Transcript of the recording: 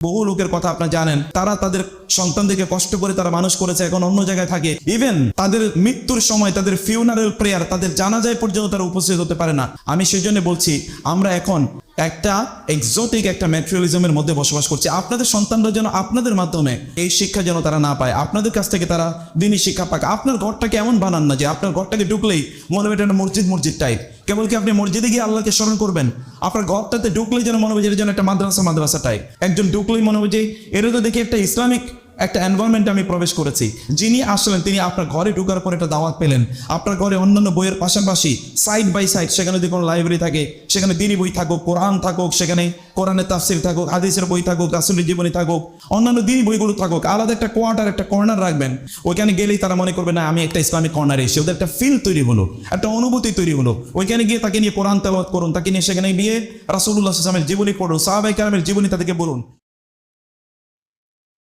বহু লোকের কথা আপনারা জানেন, তারা তাদের সন্তানদেরকে কষ্ট করে তারা মানুষ করেছে, এখন অন্য জায়গায় থাকে। ইভেন তাদের মৃত্যুর সময় তাদের ফিউনারেল প্রেয়ার, তাদের জানাজায় পর্যন্ত তারা উপস্থিত হতে পারে না। আমি সেই জন্য বলছি, আমরা এখন একটা এক্সোটিক একটা ম্যাটেরিয়ালিজমের মধ্যে বসবাস করছি। আপনাদের সন্তানরা যেন আপনাদের মাধ্যমে এই শিক্ষা যেন তারা না পায়, আপনাদের কাছ থেকে তারা দিনই শিক্ষা পাক। আপনার ঘরটাকে এমন বানান না যে আপনার ঘরটাকে ঢুকলেই মনে হবে এটা মসজিদ টাইপ। কেবল কি আপনি মসজিদে গিয়ে আল্লাহকে স্মরণ করবেন? আপনার ঘরটাতে ঢুকলেই যেন মনে হবে যে এটা যেন একটা মাদ্রাসা টাইপ। একজন ঢুকলেই মনে হবে যে এটা তো দেখি একটা ইসলামিক একটা এনভায়রনমেন্টে আমি প্রবেশ করেছি। যিনি আসলেন তিনি আপনার ঘরে ঢোকার পর একটা দাওয়াত পেলেন। আপনার ঘরে অন্যান্য বইয়ের পাশাপাশি সাইড বাই সাইড সেখানে যদি কোনো লাইব্রেরি থাকে, সেখানে দিনী বই থাকুক, কোরআন থাকুক, সেখানে কোরআনের তাফসির থাকুক, হাদিসের বই থাকুক, রাসূলের জীবনী থাকুক, অন্যান্য দিনী বইগুলো থাকুক। আলাদা একটা একটা কর্নার রাখবেন। ওইখানে গেলেই তারা মনে করবে না আমি একটা ইসলামিক কর্নারে এসে, ওদের একটা ফিল তৈরি হলো, একটা অনুভূতি তৈরি হলো। ওইখানে গিয়ে তাকে নিয়ে কোরআন তেলাওয়াত করুন, তাকে নিয়ে সেখানে গিয়ে রাসূলুল্লাহ সাল্লাল্লাহু আলাইহি ওয়াসাল্লামের জীবনী পড়ুন, সাহাবায়ে কেরামের জীবনী তাদেরকে বলুন।